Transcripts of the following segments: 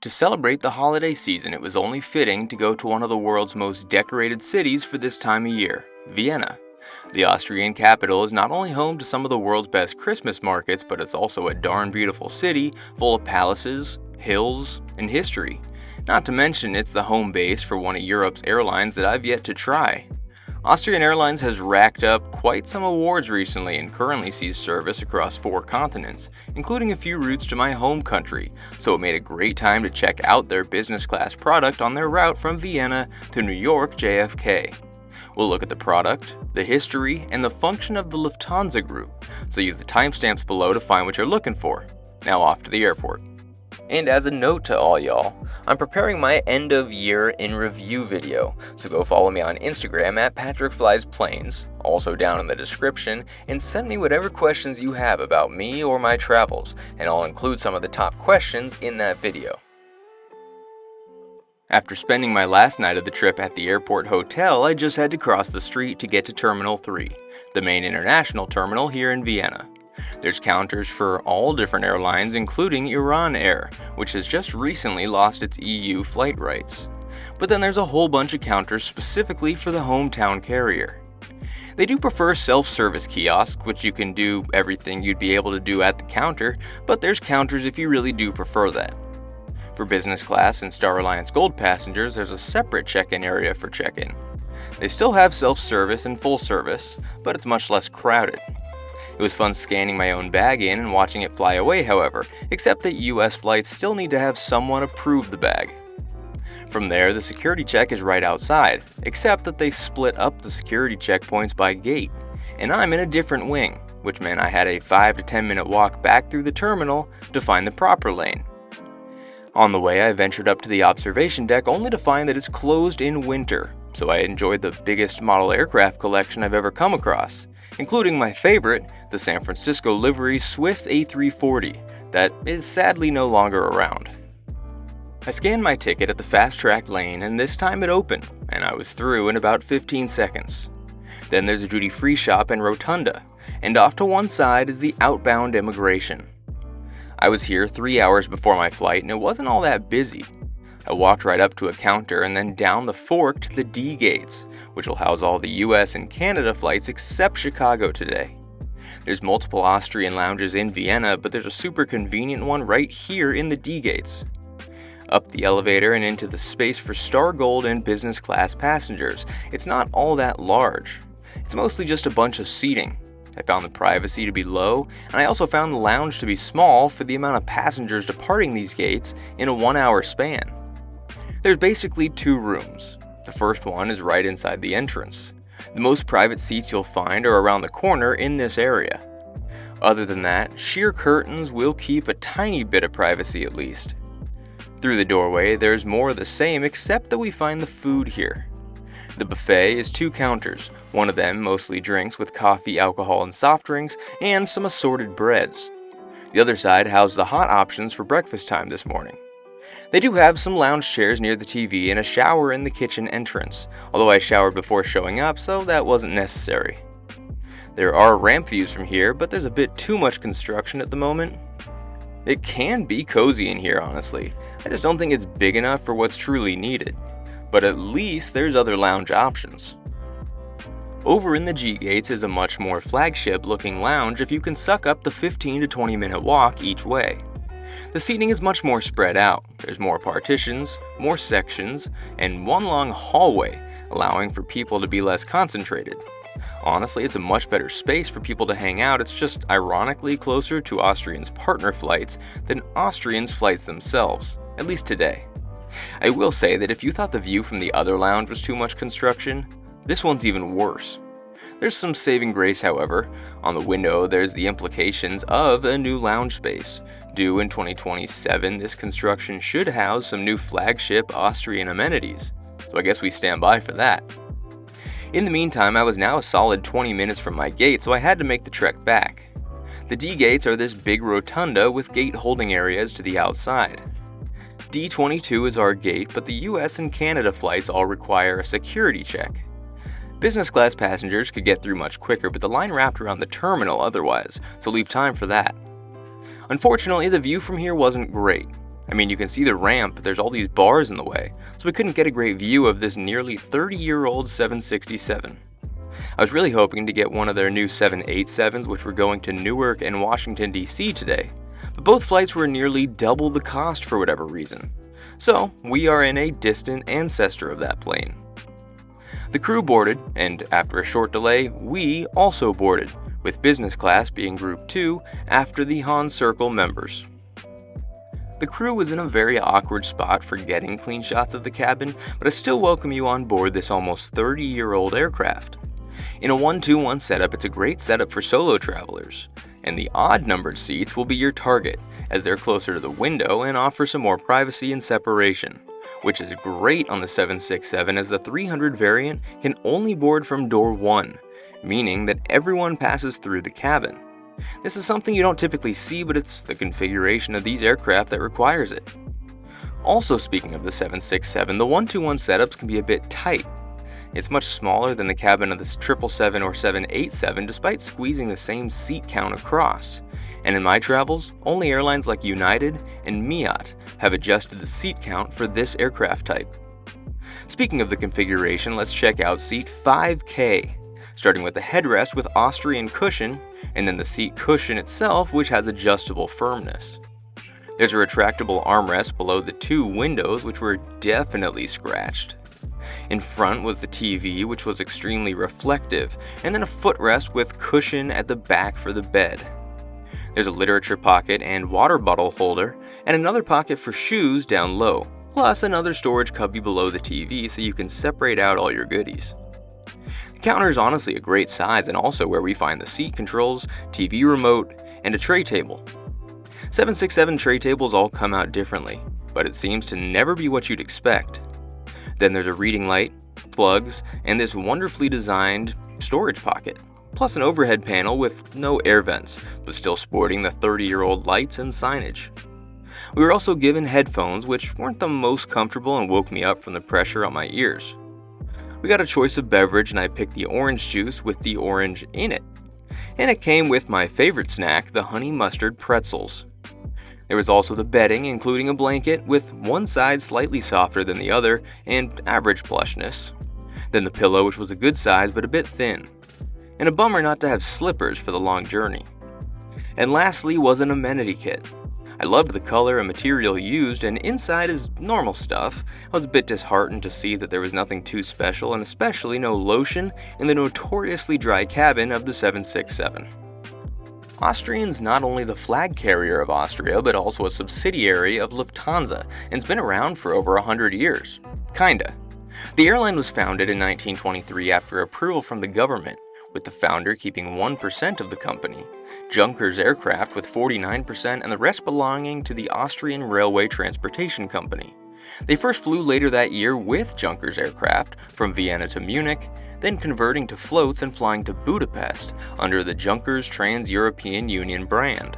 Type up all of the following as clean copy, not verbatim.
To celebrate the holiday season, it was only fitting to go to one of the world's most decorated cities for this time of year, Vienna. The Austrian capital is not only home to some of the world's best Christmas markets, but it's also a darn beautiful city full of palaces, hills, and history. Not to mention, it's the home base for one of Europe's airlines that I've yet to try. Austrian Airlines has racked up quite some awards recently and currently sees service across 4 continents, including a few routes to my home country, so it made a great time to check out their business class product on their route from Vienna to New York JFK. We'll look at the product, the history, and the function of the Lufthansa group, so use the timestamps below to find what you're looking for. Now off to the airport. And as a note to all y'all, I'm preparing my end of year in review video, so go follow me on Instagram at PatrickFliesPlanes, also down in the description, and send me whatever questions you have about me or my travels, and I'll include some of the top questions in that video. After spending my last night of the trip at the airport hotel, I just had to cross the street to get to Terminal 3, the main international terminal here in Vienna. There's counters for all different airlines, including Iran Air, which has just recently lost its EU flight rights. But then there's a whole bunch of counters specifically for the hometown carrier. They do prefer self-service kiosks, which you can do everything you'd be able to do at the counter, but there's counters if you really do prefer that. For business class and Star Alliance Gold passengers, there's a separate check-in area for check-in. They still have self-service and full service, but it's much less crowded. It was fun scanning my own bag in and watching it fly away, however, except that US flights still need to have someone approve the bag. From there, the security check is right outside, except that they split up the security checkpoints by gate, and I'm in a different wing, which meant I had a 5 to 10 minute walk back through the terminal to find the proper lane. On the way, I ventured up to the observation deck only to find that it's closed in winter, so I enjoyed the biggest model aircraft collection I've ever come across, including my favorite, the San Francisco livery Swiss A340, that is sadly no longer around. I scanned my ticket at the fast-track lane, and this time it opened, and I was through in about 15 seconds. Then there's a duty-free shop and rotunda, and off to one side is the outbound immigration. I was here 3 hours before my flight, and it wasn't all that busy. I walked right up to a counter and then down the fork to the D gates, which will house all the US and Canada flights except Chicago today. There's multiple Austrian lounges in Vienna, but there's a super convenient one right here in the D gates. Up the elevator and into the space for Star Gold and business class passengers. It's not all that large. It's mostly just a bunch of seating. I found the privacy to be low, and I also found the lounge to be small for the amount of passengers departing these gates in a 1-hour span. There's basically 2 rooms. The first one is right inside the entrance. The most private seats you'll find are around the corner in this area. Other than that, sheer curtains will keep a tiny bit of privacy at least. Through the doorway, there's more of the same except that we find the food here. The buffet is 2 counters, one of them mostly drinks with coffee, alcohol, and soft drinks, and some assorted breads. The other side houses the hot options for breakfast time this morning. They do have some lounge chairs near the TV and a shower in the kitchen entrance, although I showered before showing up, so that wasn't necessary. There are ramp views from here, but there's a bit too much construction at the moment. It can be cozy in here, honestly. I just don't think it's big enough for what's truly needed. But at least there's other lounge options. Over in the G gates is a much more flagship-looking lounge if you can suck up the 15 to 20 minute walk each way. The seating is much more spread out. There's more partitions, more sections, and one long hallway, allowing for people to be less concentrated. Honestly, it's a much better space for people to hang out. It's just ironically closer to Austrian's partner flights than Austrian's flights themselves, at least today. I will say that if you thought the view from the other lounge was too much construction, this one's even worse. There's some saving grace, however. On the window, there's the implications of a new lounge space. Due in 2027, this construction should house some new flagship Austrian amenities, so I guess we stand by for that. In the meantime, I was now a solid 20 minutes from my gate, so I had to make the trek back. The D gates are this big rotunda with gate holding areas to the outside. D22 is our gate, but the US and Canada flights all require a security check. Business class passengers could get through much quicker, but the line wrapped around the terminal otherwise, so leave time for that. Unfortunately, the view from here wasn't great. I mean, you can see the ramp, but there's all these bars in the way, so we couldn't get a great view of this nearly 30-year-old 767. I was really hoping to get one of their new 787s, which were going to Newark and Washington, D.C. today, but both flights were nearly double the cost for whatever reason. So, we are in a distant ancestor of that plane. The crew boarded, and after a short delay, we also boarded, with business class being Group 2 after the Han Circle members. The crew was in a very awkward spot for getting clean shots of the cabin, but I still welcome you on board this almost 30-year-old aircraft. In a 1-2-1 setup, it's a great setup for solo travelers, and the odd-numbered seats will be your target, as they're closer to the window and offer some more privacy and separation, which is great on the 767 as the 300 variant can only board from door 1, meaning that everyone passes through the cabin. This is something you don't typically see, but it's the configuration of these aircraft that requires it. Also, speaking of the 767, the 1-2-1 setups can be a bit tight. It's much smaller than the cabin of the 777 or 787 despite squeezing the same seat count across. And in my travels, only airlines like United and Miat have adjusted the seat count for this aircraft type. Speaking of the configuration, let's check out seat 5K, starting with the headrest with Austrian cushion, and then the seat cushion itself, which has adjustable firmness. There's a retractable armrest below the two windows, which were definitely scratched. In front was the TV, which was extremely reflective, and then a footrest with cushion at the back for the bed. There's a literature pocket and water bottle holder, and another pocket for shoes down low, plus another storage cubby below the TV so you can separate out all your goodies. The counter is honestly a great size and also where we find the seat controls, TV remote, and a tray table. 767 tray tables all come out differently, but it seems to never be what you'd expect. Then there's a reading light, plugs, and this wonderfully designed storage pocket, plus an overhead panel with no air vents, but still sporting the 30-year-old lights and signage. We were also given headphones, which weren't the most comfortable and woke me up from the pressure on my ears. We got a choice of beverage and I picked the orange juice with the orange in it. And it came with my favorite snack, the honey mustard pretzels. There was also the bedding, including a blanket with one side slightly softer than the other and average plushness. Then the pillow, which was a good size but a bit thin. And a bummer not to have slippers for the long journey. And lastly was an amenity kit. I loved the color and material used, and inside is normal stuff. I was a bit disheartened to see that there was nothing too special, and especially no lotion in the notoriously dry cabin of the 767. Austrian's not only the flag carrier of Austria, but also a subsidiary of Lufthansa, and it's been around for over 100 years. Kinda. The airline was founded in 1923 after approval from the government, with the founder keeping 1% of the company, Junkers Aircraft with 49%, and the rest belonging to the Austrian Railway Transportation Company. They first flew later that year with Junkers Aircraft from Vienna to Munich, then converting to floats and flying to Budapest under the Junkers Trans-European Union brand.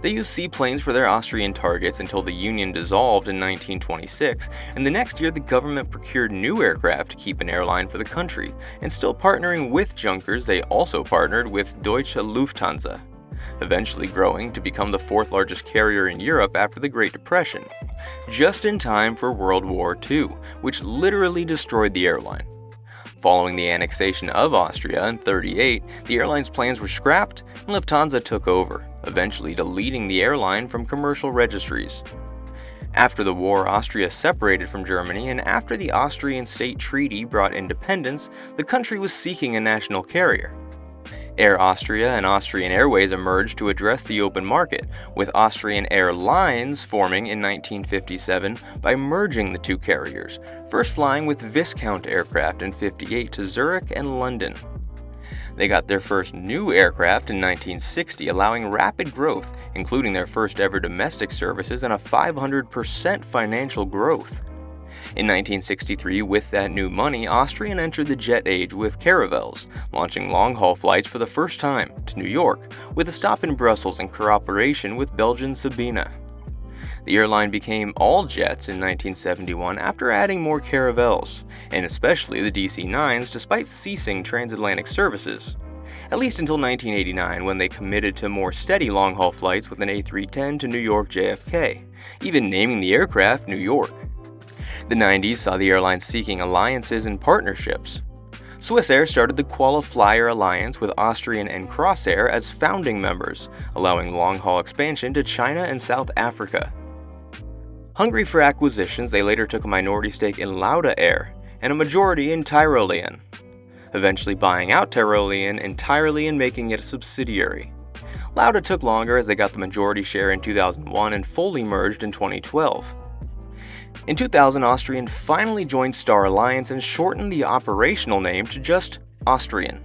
They used seaplanes for their Austrian targets until the Union dissolved in 1926, and the next year the government procured new aircraft to keep an airline for the country, and still partnering with Junkers, they also partnered with Deutsche Lufthansa, eventually growing to become the fourth largest carrier in Europe after the Great Depression, just in time for World War II, which literally destroyed the airline. Following the annexation of Austria in 1938, the airline's plans were scrapped and Lufthansa took over, eventually deleting the airline from commercial registries. After the war, Austria separated from Germany, and after the Austrian State Treaty brought independence, the country was seeking a national carrier. Air Austria and Austrian Airways emerged to address the open market, with Austrian Airlines forming in 1957 by merging the two carriers, first flying with Viscount aircraft in 1958 to Zurich and London. They got their first new aircraft in 1960, allowing rapid growth, including their first ever domestic services and a 500% financial growth. In 1963, with that new money, Austrian entered the jet age with Caravels, launching long-haul flights for the first time to New York, with a stop in Brussels in cooperation with Belgian Sabena. The airline became all jets in 1971 after adding more Caravels, and especially the DC-9s, despite ceasing transatlantic services. At least until 1989, when they committed to more steady long-haul flights with an A310 to New York JFK, even naming the aircraft New York. The 90s saw the airline seeking alliances and partnerships. Swissair started the Qualiflyer Alliance with Austrian and Crossair as founding members, allowing long-haul expansion to China and South Africa. Hungry for acquisitions, they later took a minority stake in Lauda Air and a majority in Tyrolean, eventually buying out Tyrolean entirely and making it a subsidiary. Lauda took longer as they got the majority share in 2001 and fully merged in 2012. In 2000, Austrian finally joined Star Alliance and shortened the operational name to just Austrian.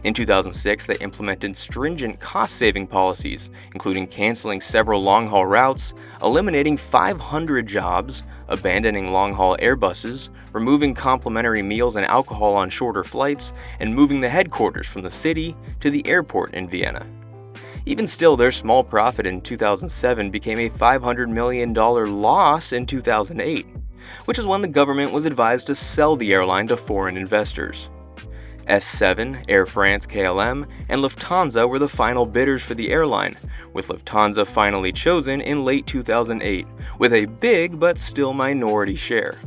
In 2006, they implemented stringent cost-saving policies, including canceling several long-haul routes, eliminating 500 jobs, abandoning long-haul Airbuses, removing complimentary meals and alcohol on shorter flights, and moving the headquarters from the city to the airport in Vienna. Even still, their small profit in 2007 became a $500 million loss in 2008, which is when the government was advised to sell the airline to foreign investors. S7, Air France KLM, and Lufthansa were the final bidders for the airline, with Lufthansa finally chosen in late 2008, with a big but still minority share.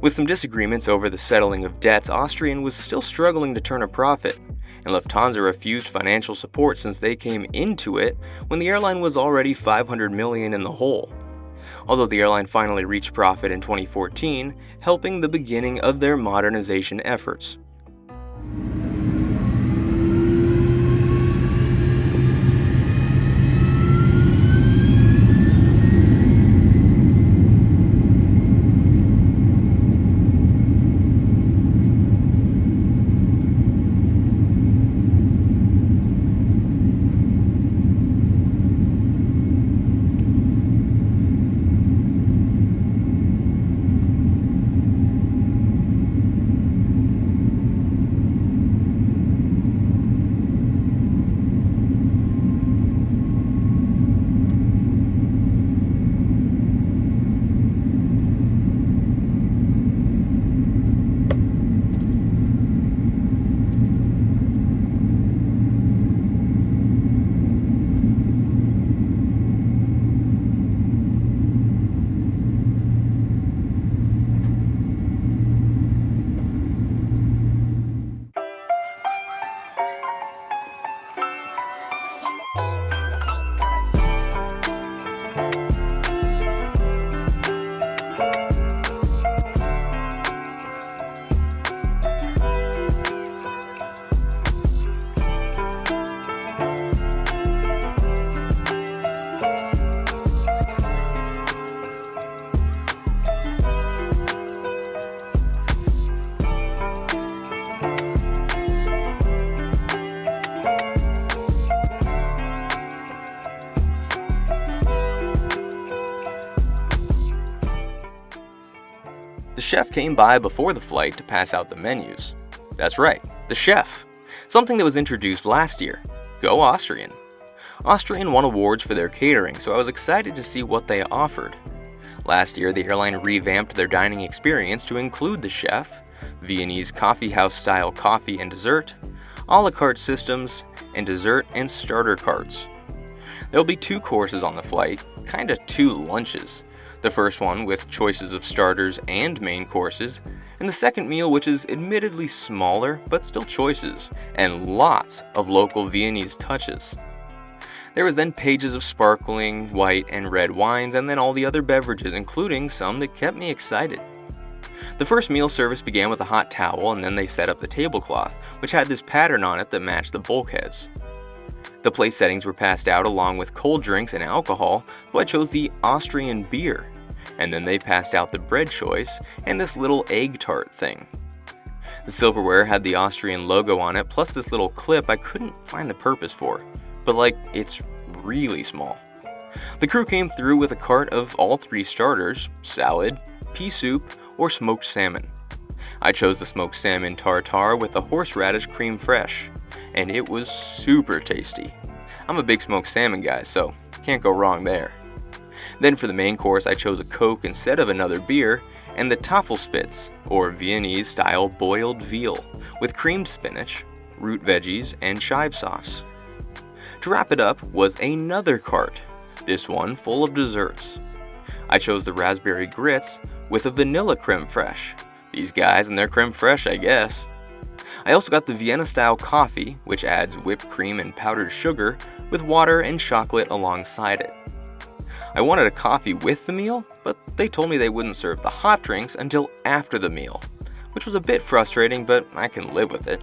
With some disagreements over the settling of debts, Austrian was still struggling to turn a profit, and Lufthansa refused financial support since they came into it when the airline was already $500 million in the hole. Although the airline finally reached profit in 2014, helping the beginning of their modernization efforts. The chef came by before the flight to pass out the menus. That's right, the chef. Something that was introduced last year. Go Austrian. Austrian won awards for their catering, so I was excited to see what they offered. Last year, the airline revamped their dining experience to include the chef, Viennese coffeehouse-style coffee and dessert, a la carte systems, and dessert and starter carts. There'll be 2 courses on the flight, kinda 2 lunches. The first one with choices of starters and main courses, and the second meal which is admittedly smaller but still choices, and lots of local Viennese touches. There was then pages of sparkling, white, and red wines, and then all the other beverages, including some that kept me excited. The first meal service began with a hot towel, and then they set up the tablecloth, which had this pattern on it that matched the bulkheads. The place settings were passed out along with cold drinks and alcohol, so I chose the Austrian beer, and then they passed out the bread choice and this little egg tart thing. The silverware had the Austrian logo on it, plus this little clip I couldn't find the purpose for, but it's really small. The crew came through with a cart of all 3 starters, salad, pea soup, or smoked salmon. I chose the smoked salmon tartare with the horseradish creme fraiche, and it was super tasty. I'm a big smoked salmon guy, so can't go wrong there. Then for the main course, I chose a Coke instead of another beer, and the Tafelspitz, or Viennese-style boiled veal, with creamed spinach, root veggies, and chive sauce. To wrap it up was another cart, this one full of desserts. I chose the raspberry grits with a vanilla creme fraiche. These guys and their creme fraiche, I guess. I also got the Vienna-style coffee, which adds whipped cream and powdered sugar with water and chocolate alongside it. I wanted a coffee with the meal, but they told me they wouldn't serve the hot drinks until after the meal, which was a bit frustrating, but I can live with it.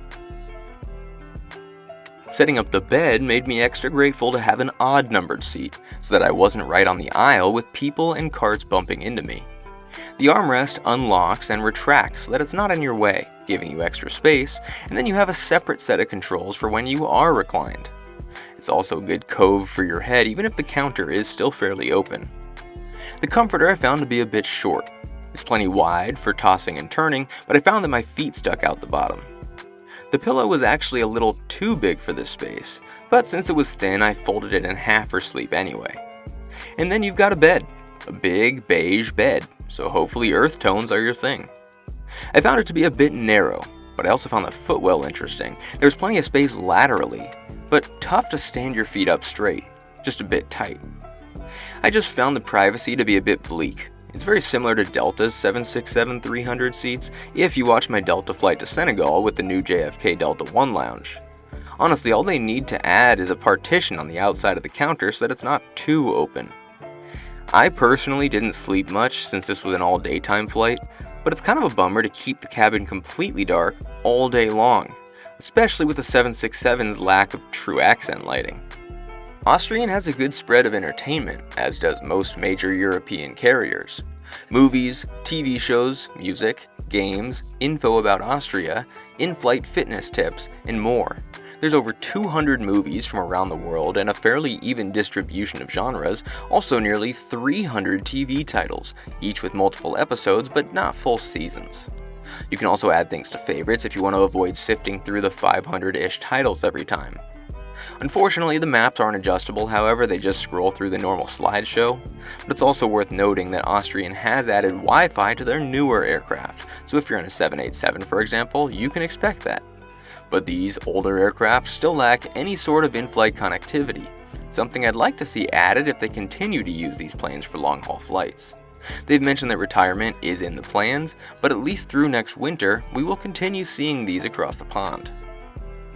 Setting up the bed made me extra grateful to have an odd-numbered seat, so that I wasn't right on the aisle with people and carts bumping into me. The armrest unlocks and retracts so that it's not in your way, giving you extra space, and then you have a separate set of controls for when you are reclined. It's also a good cove for your head even if the counter is still fairly open. The comforter I found to be a bit short. It's plenty wide for tossing and turning, but I found that my feet stuck out the bottom. The pillow was actually a little too big for this space, but since it was thin, I folded it in half for sleep anyway. And then you've got a bed, a big beige bed, so hopefully earth tones are your thing. I found it to be a bit narrow, but I also found the footwell interesting. There was plenty of space laterally, but tough to stand your feet up straight, just a bit tight. I just found the privacy to be a bit bleak. It's very similar to Delta's 767-300 seats if you watch my Delta flight to Senegal with the new JFK Delta 1 lounge. Honestly, all they need to add is a partition on the outside of the counter so that it's not too open. I personally didn't sleep much since this was an all-daytime flight, but it's kind of a bummer to keep the cabin completely dark all day long, especially with the 767's lack of true accent lighting. Austrian has a good spread of entertainment, as does most major European carriers. Movies, TV shows, music, games, info about Austria, in-flight fitness tips, and more. There's over 200 movies from around the world and a fairly even distribution of genres, also nearly 300 TV titles, each with multiple episodes but not full seasons. You can also add things to favorites if you want to avoid sifting through the 500-ish titles every time. Unfortunately, the maps aren't adjustable, however, they just scroll through the normal slideshow, but it's also worth noting that Austrian has added Wi-Fi to their newer aircraft, so if you're in a 787 for example, you can expect that. But these older aircraft still lack any sort of in-flight connectivity, something I'd like to see added if they continue to use these planes for long-haul flights. They've mentioned that retirement is in the plans, but at least through next winter, we will continue seeing these across the pond.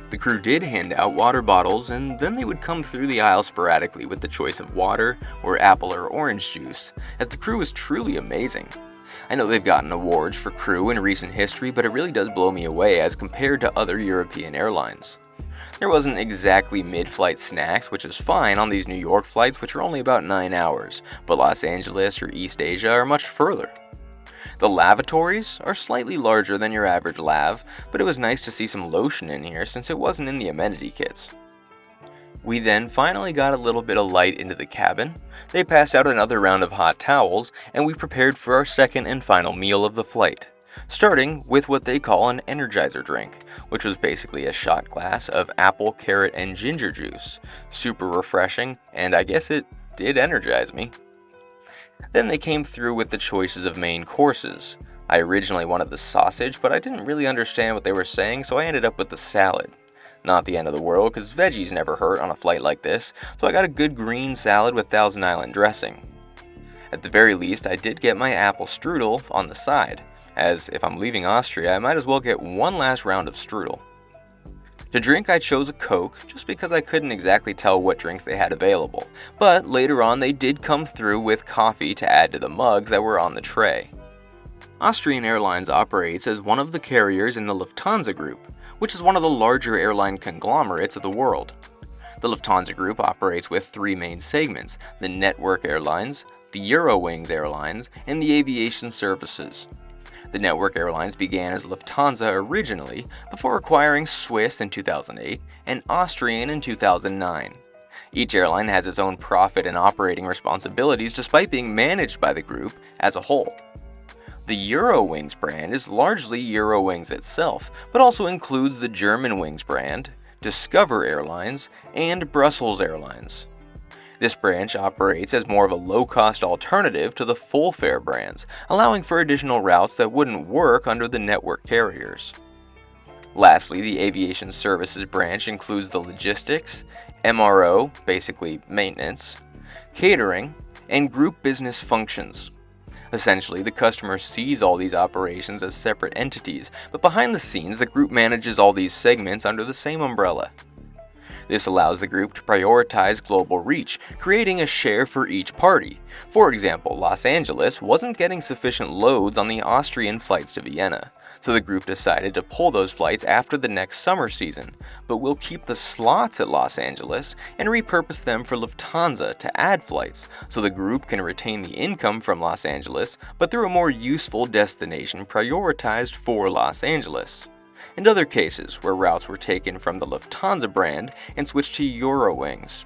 The crew did hand out water bottles, and then they would come through the aisle sporadically with the choice of water or apple or orange juice, as the crew was truly amazing. I know they've gotten awards for crew in recent history, but it really does blow me away as compared to other European airlines. There wasn't exactly mid-flight snacks, which is fine on these New York flights, which are only about 9 hours, but Los Angeles or East Asia are much further. The lavatories are slightly larger than your average lav, but it was nice to see some lotion in here since it wasn't in the amenity kits. We then finally got a little bit of light into the cabin. They passed out another round of hot towels, and we prepared for our second and final meal of the flight, starting with what they call an energizer drink, which was basically a shot glass of apple, carrot, and ginger juice. Super refreshing, and I guess it did energize me. Then they came through with the choices of main courses. I originally wanted the sausage, but I didn't really understand what they were saying, so I ended up with the salad. Not the end of the world, because veggies never hurt on a flight like this, so I got a good green salad with Thousand Island dressing. At the very least, I did get my apple strudel on the side, as if I'm leaving Austria, I might as well get one last round of strudel. To drink, I chose a Coke, just because I couldn't exactly tell what drinks they had available, but later on they did come through with coffee to add to the mugs that were on the tray. Austrian Airlines operates as one of the carriers in the Lufthansa Group, which is one of the larger airline conglomerates of the world. The Lufthansa Group operates with 3 main segments: the Network Airlines, the Eurowings Airlines, and the Aviation Services. The Network Airlines began as Lufthansa originally, before acquiring Swiss in 2008 and Austrian in 2009. Each airline has its own profit and operating responsibilities despite being managed by the group as a whole. The Eurowings brand is largely Eurowings itself, but also includes the Germanwings brand, Discover Airlines, and Brussels Airlines. This branch operates as more of a low-cost alternative to the full-fare brands, allowing for additional routes that wouldn't work under the network carriers. Lastly, the Aviation Services branch includes the logistics, MRO, basically maintenance, catering, and group business functions. Essentially, the customer sees all these operations as separate entities, but behind the scenes, the group manages all these segments under the same umbrella. This allows the group to prioritize global reach, creating a share for each party. For example, Los Angeles wasn't getting sufficient loads on the Austrian flights to Vienna, so the group decided to pull those flights after the next summer season, but will keep the slots at Los Angeles and repurpose them for Lufthansa to add flights, so the group can retain the income from Los Angeles, but through a more useful destination prioritized for Los Angeles. And other cases where routes were taken from the Lufthansa brand and switched to Eurowings.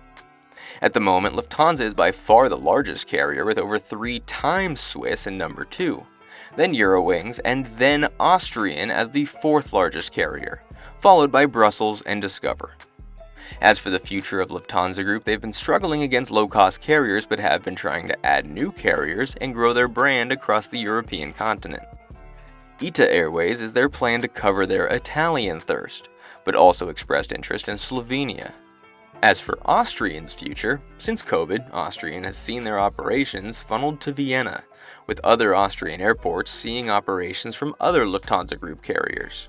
At the moment, Lufthansa is by far the largest carrier with over 3 times Swiss in number 2, then Eurowings, and then Austrian as the 4th largest carrier, followed by Brussels and Discover. As for the future of Lufthansa Group, they've been struggling against low-cost carriers but have been trying to add new carriers and grow their brand across the European continent. ITA Airways is their plan to cover their Italian thirst, but also expressed interest in Slovenia. As for Austrian's future, since COVID, Austrian has seen their operations funneled to Vienna, with other Austrian airports seeing operations from other Lufthansa Group carriers.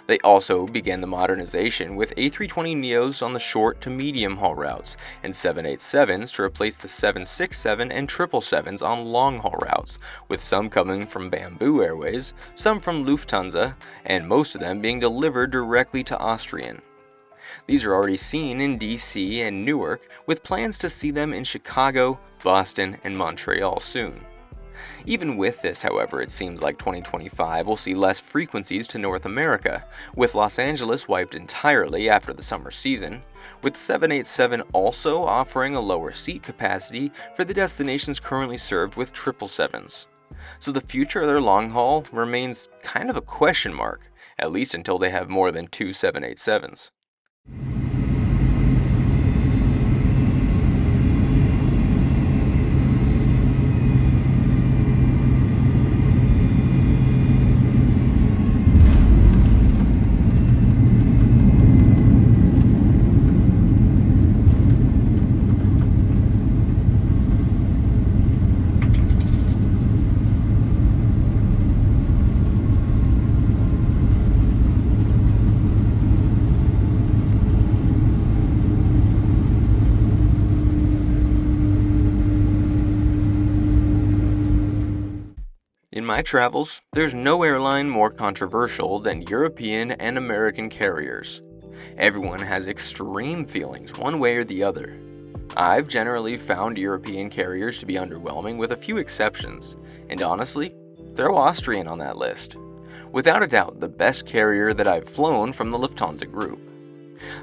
They also began the modernization with A320neos on the short to medium haul routes and 787s to replace the 767 and 777s on long haul routes, with some coming from Bamboo Airways, some from Lufthansa, and most of them being delivered directly to Austrian. These are already seen in DC and Newark, with plans to see them in Chicago, Boston, and Montreal soon. Even with this, however, it seems like 2025 will see less frequencies to North America, with Los Angeles wiped entirely after the summer season, with 787 also offering a lower seat capacity for the destinations currently served with 777s. So the future of their long haul remains kind of a question mark, at least until they have more than 2 787s. In my travels, there's no airline more controversial than European and American carriers. Everyone has extreme feelings one way or the other. I've generally found European carriers to be underwhelming with a few exceptions, and honestly, throw Austrian on that list. Without a doubt, the best carrier that I've flown from the Lufthansa Group.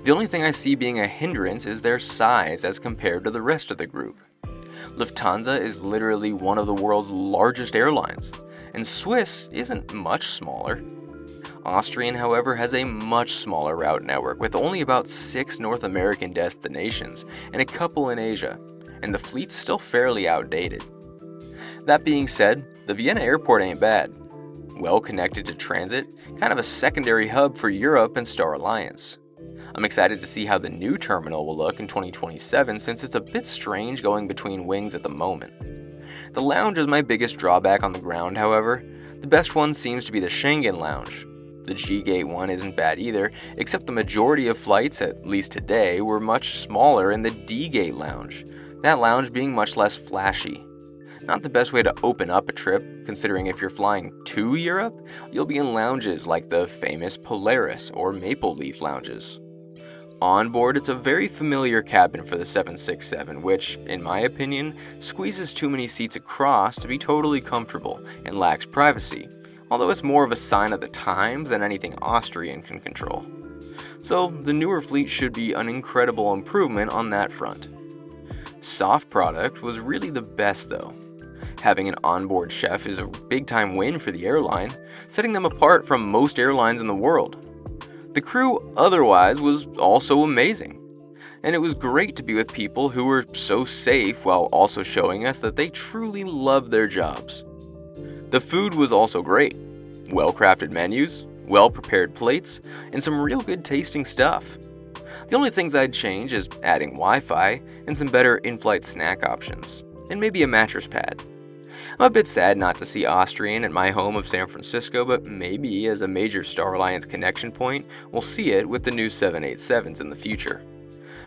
The only thing I see being a hindrance is their size as compared to the rest of the group. Lufthansa is literally one of the world's largest airlines, and Swiss isn't much smaller. Austrian, however, has a much smaller route network with only about 6 North American destinations and a couple in Asia, and the fleet's still fairly outdated. That being said, the Vienna airport ain't bad. Well connected to transit, kind of a secondary hub for Europe and Star Alliance. I'm excited to see how the new terminal will look in 2027 since it's a bit strange going between wings at the moment. The lounge is my biggest drawback on the ground, however. The best one seems to be the Schengen Lounge. The G-Gate one isn't bad either, except the majority of flights, at least today, were much smaller in the D-Gate Lounge, that lounge being much less flashy. Not the best way to open up a trip, considering if you're flying to Europe, you'll be in lounges like the famous Polaris or Maple Leaf lounges. On board, it's a very familiar cabin for the 767, which, in my opinion, squeezes too many seats across to be totally comfortable and lacks privacy, although it's more of a sign of the times than anything Austrian can control. So, the newer fleet should be an incredible improvement on that front. Soft product was really the best though. Having an onboard chef is a big-time win for the airline, setting them apart from most airlines in the world. The crew otherwise was also amazing, and it was great to be with people who were so safe while also showing us that they truly love their jobs. The food was also great. Well-crafted menus, well-prepared plates, and some real good tasting stuff. The only things I'd change is adding Wi-Fi and some better in-flight snack options, and maybe a mattress pad. I'm a bit sad not to see Austrian at my home of San Francisco, but maybe as a major Star Alliance connection point, we'll see it with the new 787s in the future.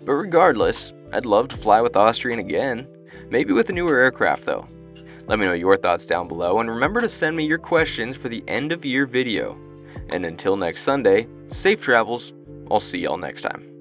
But regardless, I'd love to fly with Austrian again, maybe with a newer aircraft though. Let me know your thoughts down below, and remember to send me your questions for the end of year video. And until next Sunday, safe travels. I'll see y'all next time.